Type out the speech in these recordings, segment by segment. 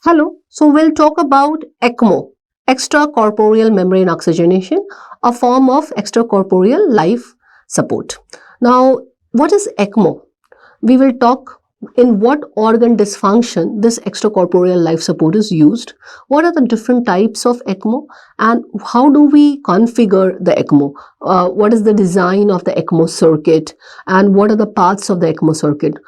Hello, so we'll talk about ECMO, extracorporeal membrane oxygenation, a form of extracorporeal life support. Now, what is ECMO? We will talk in what organ dysfunction this extracorporeal life support is used, what are the different types of ECMO, and how do we configure the ECMO, what is the design of the ECMO circuit, and what are the parts of the ECMO circuit.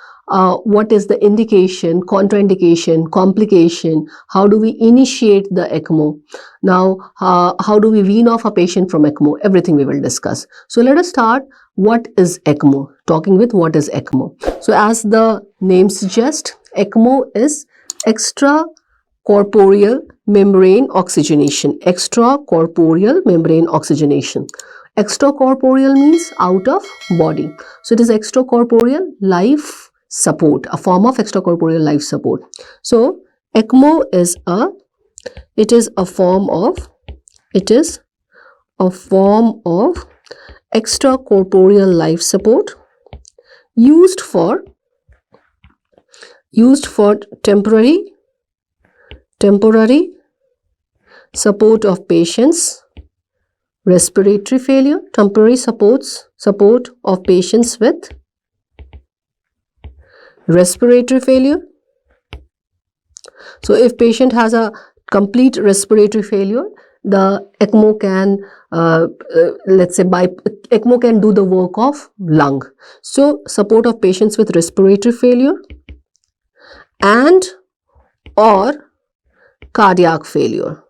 What is the indication, contraindication, complication, how do we initiate the ECMO, now how do we wean off a patient from ECMO, everything we will discuss. So let us start. What is ECMO? Talking with what is ECMO. So as the name suggests, ECMO is extracorporeal membrane oxygenation. Extracorporeal membrane oxygenation. Extracorporeal means out of body. So it is extracorporeal life support, a form of extracorporeal life support. So ECMO is a form of extracorporeal life support used for temporary support of patients respiratory failure, temporary support of patients with respiratory failure. So if patient has a complete respiratory failure, the ECMO can ECMO can do the work of lung. So support of patients with respiratory failure and or cardiac failure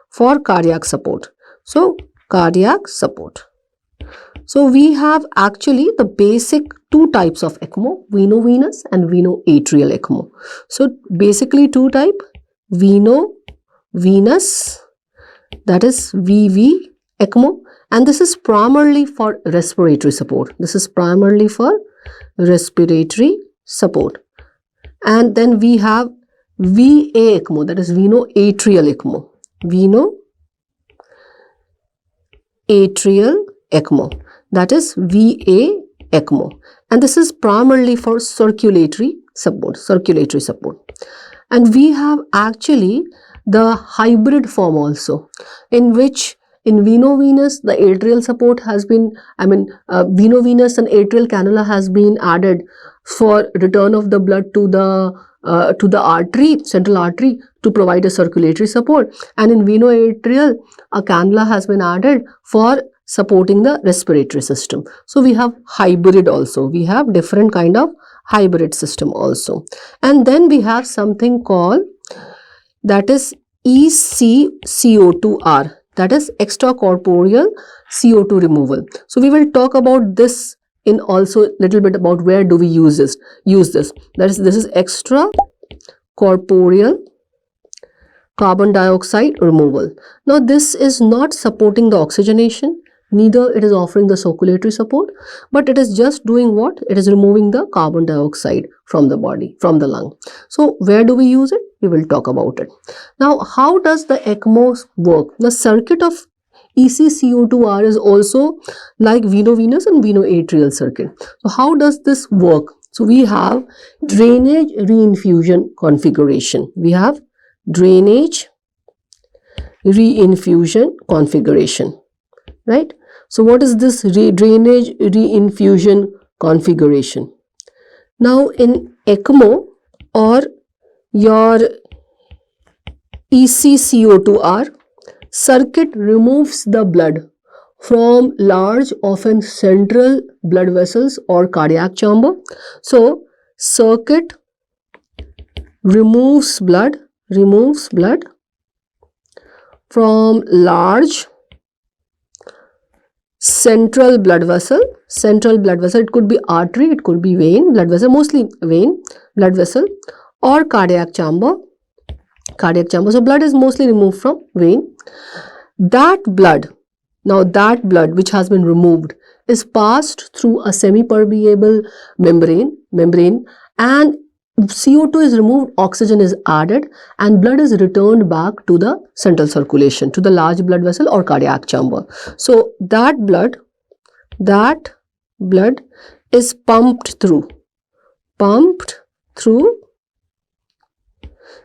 for cardiac support. So cardiac support. So we have actually the basic two types of ECMO, veno-venous and veno-atrial ECMO. So basically two type, veno-venous, that is VV ECMO, and this is primarily for respiratory support. And then we have VA ECMO, that is veno-atrial ECMO, that is VA ECMO, and this is primarily for circulatory support. And we have actually the hybrid form also, in which in veno-venous the atrial support has been, veno-venous and atrial cannula has been added for return of the blood to the artery, central artery, to provide a circulatory support, and in veno-atrial a cannula has been added for supporting the respiratory system. So we have hybrid also, we have different kind of hybrid system also. And then we have something called, that is ECCO2R, that is extracorporeal CO2 removal. So we will talk about this in also little bit about where do we use this. That is, this is extracorporeal carbon dioxide removal. Now this is not supporting the oxygenation, neither it is offering the circulatory support, but it is just doing what? It is removing the carbon dioxide from the body, from the lung. So where do we use it? We will talk about it. Now how does the ECMO work? The circuit of ECCO2R is also like veno-venous and veno-atrial circuit. So how does this work? So we have drainage reinfusion configuration. Right? So what is this drainage reinfusion configuration? Now in ECMO or your ECCO2R, circuit removes the blood from large, often central blood vessels or cardiac chamber. So circuit removes blood from large central blood vessel. It could be artery, it could be vein, blood vessel, mostly vein, blood vessel, or cardiac chamber. So blood is mostly removed from vein. That blood which has been removed is passed through a semi-permeable membrane, and CO2 is removed, oxygen is added, and blood is returned back to the central circulation, to the large blood vessel or cardiac chamber. So that blood is pumped through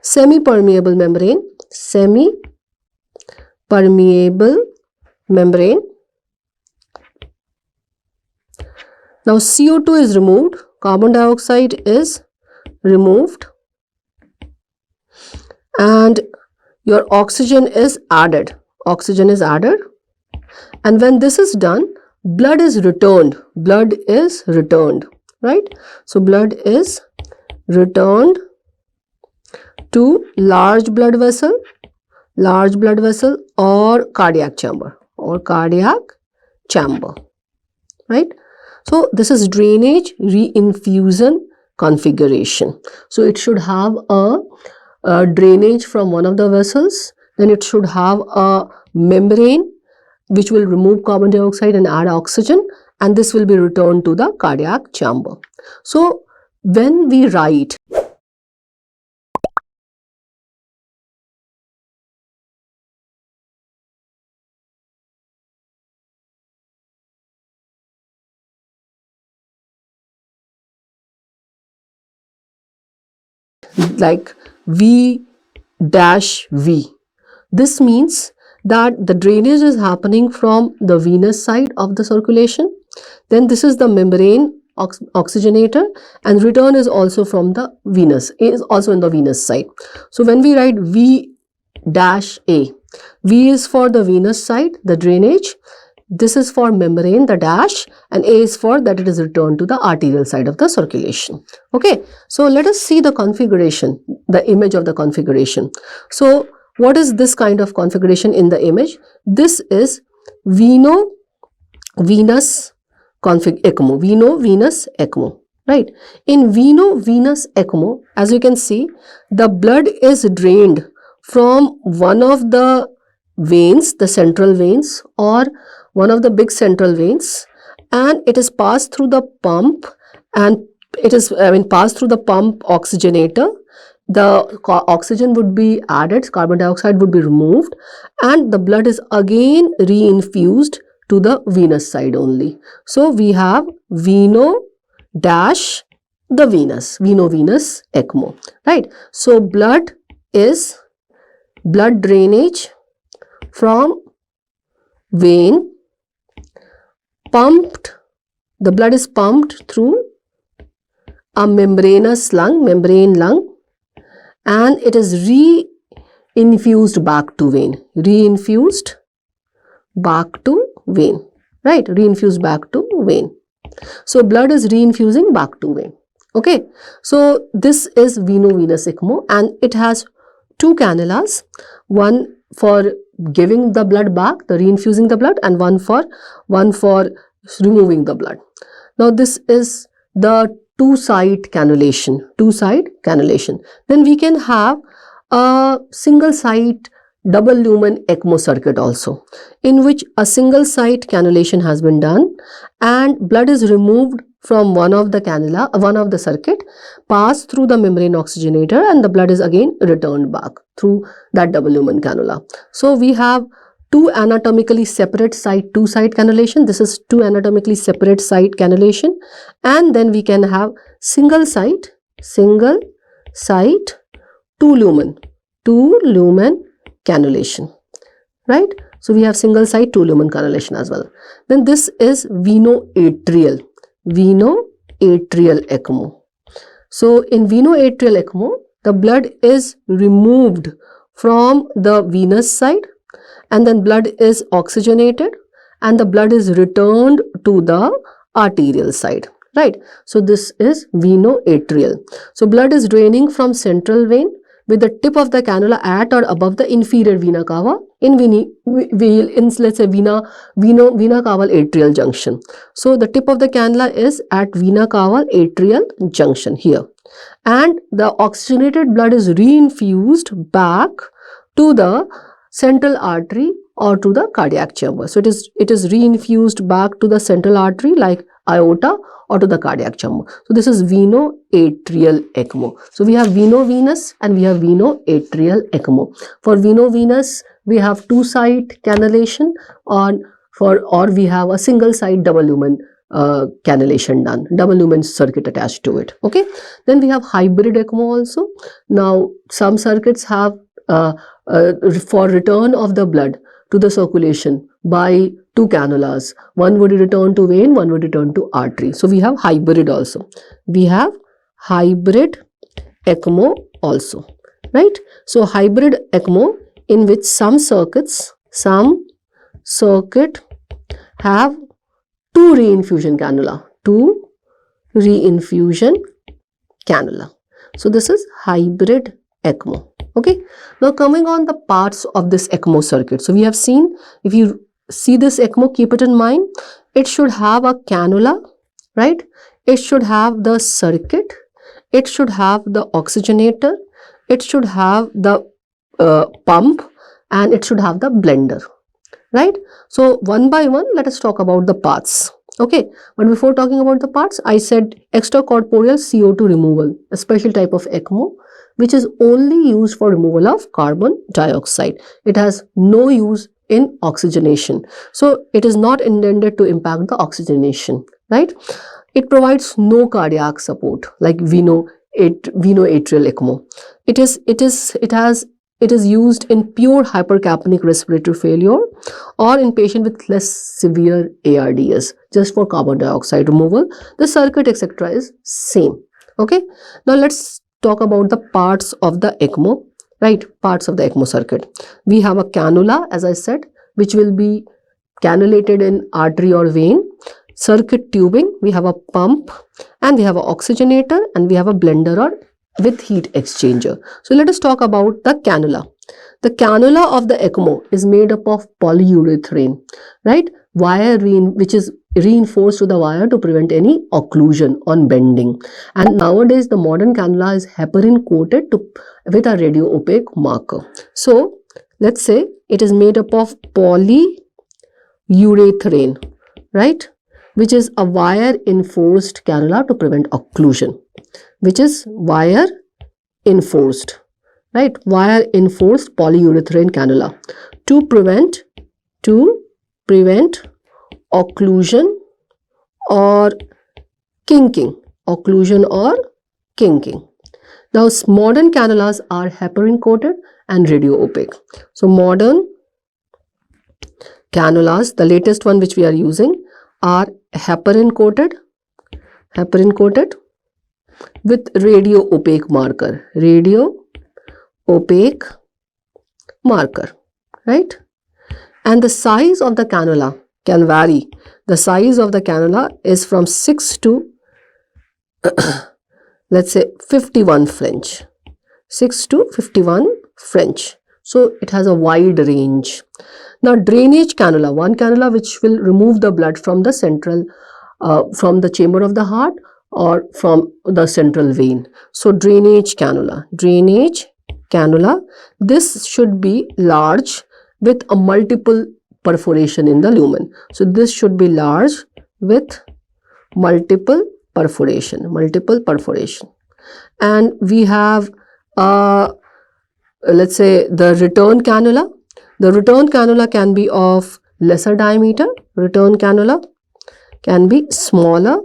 Semi-permeable membrane, semi-permeable membrane. Now CO2 is removed, carbon dioxide is removed, and your oxygen is added. Oxygen is added, and when this is done, blood is returned. Blood is returned, right? So blood is returned to large blood vessel or cardiac chamber, right? So this is drainage reinfusion configuration. So it should have a drainage from one of the vessels, then it should have a membrane which will remove carbon dioxide and add oxygen, and this will be returned to the cardiac chamber. So when we write like V dash V, this means that the drainage is happening from the venous side of the circulation, then this is the membrane oxygenator, and return is also from the venous, is also in the venous side. So when we write V dash A, V is for the venous side, the drainage, this is for membrane, the dash, and A is for that it is returned to the arterial side of the circulation. Okay, so let us see the configuration, the image of the configuration. So what is this kind of configuration in the image? This is veno-venous ECMO, veno-venous ECMO, right? In veno-venous ECMO, as you can see, the blood is drained from one of the veins, the central veins or one of the big central veins, and it is passed through the pump, and it is passed through the pump oxygenator. The oxygen would be added, carbon dioxide would be removed, and the blood is again reinfused to the venous side only. So we have veno-venous ECMO, right? So blood drainage from vein, pumped, the blood is pumped through a membrane lung, and it is reinfused back to vein, right? Reinfused back to vein. So blood is reinfusing back to vein. Okay, so this is veno-venous ECMO, and it has two cannulas, one for giving the blood back, the reinfusing the blood, and one for removing the blood. Now this is the two-side cannulation. Then we can have a single site double lumen ECMO circuit also, in which a single site cannulation has been done, and blood is removed from one of the cannula, one of the circuit, passed through the membrane oxygenator, and the blood is again returned back through that double lumen cannula. So we have two anatomically separate site, two-site cannulation. This is two anatomically separate site cannulation, and then we can have single site two lumen cannulation, right? So we have single site two lumen cannulation as well. Then this is veno-atrial ECMO. So in veno-atrial ECMO, the blood is removed from the venous side, and then blood is oxygenated, and the blood is returned to the arterial side, right? So this is veno-atrial. So blood is draining from central vein with the tip of the cannula at or above the inferior vena cava in let's say vena caval atrial junction. So the tip of the cannula is at vena caval atrial junction here, and the oxygenated blood is reinfused back to the central artery or to the cardiac chamber. So it is reinfused back to the central artery like aorta or to the cardiac chamber. So this is veno-atrial ECMO. So we have veno-venous and we have veno-atrial ECMO. For veno-venous, we have two-site cannulation, or we have a single site double lumen cannulation done, double lumen circuit attached to it. Okay, then we have hybrid ECMO also. Now some circuits have for return of the blood to the circulation by two cannulas. One would return to vein, one would return to artery. So we have hybrid also. We have hybrid ECMO also, right? So hybrid ECMO, in which some circuit have two reinfusion cannula. So this is hybrid ECMO. Okay, now coming on the parts of this ECMO circuit. So we have seen, if you see this ECMO, keep it in mind, it should have a cannula, right? It should have the circuit, it should have the oxygenator, it should have the pump, and it should have the blender, right? So one by one, let us talk about the parts. Okay, but before talking about the parts, I said extracorporeal CO2 removal, a special type of ECMO, which is only used for removal of carbon dioxide. It has no use in oxygenation. So it is not intended to impact the oxygenation, right? It provides no cardiac support like veno-atrial ECMO. It is used in pure hypercapnic respiratory failure or in patient with less severe ARDS, just for carbon dioxide removal. The circuit, etc., is same. Okay, now let's talk about the parts of the ECMO, right? Parts of the ECMO circuit. We have a cannula, as I said, which will be cannulated in artery or vein. Circuit tubing, we have a pump, and we have an oxygenator, and we have a blender or with heat exchanger. So let us talk about the cannula. The cannula of the ECMO is made up of polyurethane, right? Which is reinforced to the wire to prevent any occlusion on bending. And nowadays the modern cannula is heparin coated with a radio opaque marker. So let's say it is made up of polyurethane, right? Which is a wire enforced cannula to prevent occlusion. Which is wire enforced, right? Wire enforced polyurethane cannula to prevent occlusion or kinking. Now modern cannulas are heparin coated and radio opaque. So modern cannulas, the latest one which we are using, are heparin coated with radio opaque marker, right? And the size of the cannula can vary. The size of the cannula is from 6 to let's say 51 French. 6 to 51 French. So it has a wide range. Now drainage cannula, one cannula which will remove the blood from the central, from the chamber of the heart or from the central vein. So drainage cannula, this should be large with a multiple perforation in the lumen. So this should be large with multiple perforation. And we have let's say the return cannula. The return cannula can be of lesser diameter. Return cannula can be smaller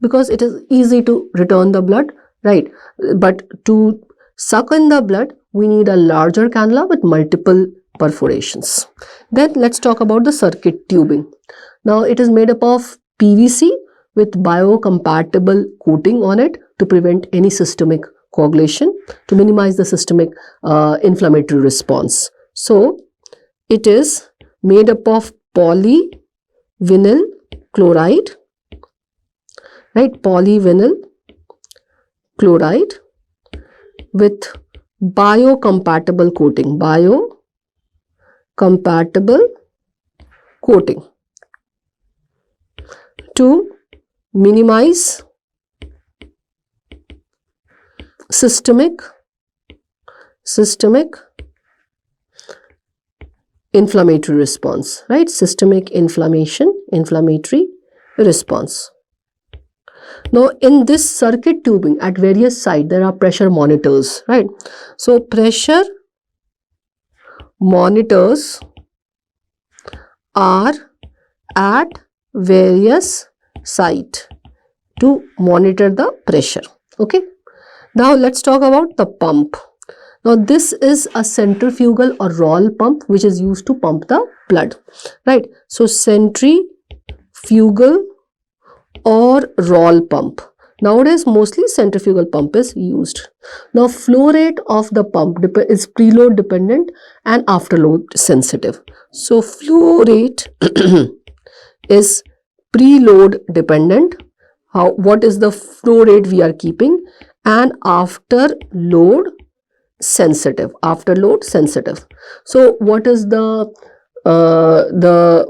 because it is easy to return the blood, right? But to suck in the blood, we need a larger cannula with multiple perforations. Then let's talk about the circuit tubing. Now it is made up of PVC with biocompatible coating on it to prevent any systemic coagulation, to minimize the systemic inflammatory response. So it is made up of polyvinyl chloride, right? Polyvinyl chloride with biocompatible coating to minimize systemic inflammatory response, right? Systemic inflammatory response. Now in this circuit tubing at various sites there are pressure monitors, right? So pressure monitors are at various site to monitor the pressure. Okay. Now let's talk about the pump. Now this is a centrifugal or roll pump which is used to pump the blood, right? So centrifugal or roll pump. Nowadays mostly centrifugal pump is used. Now flow rate of the pump is preload dependent and afterload sensitive. So flow rate is preload dependent. What is the flow rate we are keeping, and afterload sensitive. So what is the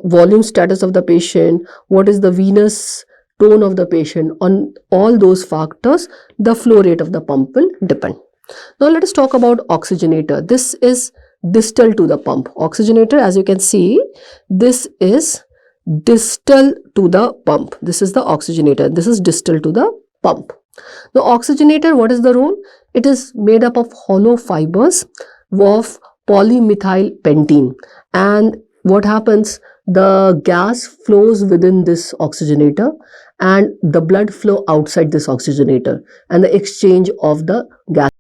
volume status of the patient, what is the venous tone of the patient, on all those factors the flow rate of the pump will depend. Now let us talk about oxygenator. This is distal to the pump. Oxygenator, as you can see, this is distal to the pump. This is the oxygenator. This is distal to the pump. The oxygenator, what is the role? It is made up of hollow fibers of polymethyl pentene, and what happens, the gas flows within this oxygenator and the blood flow outside this oxygenator, and the exchange of the gas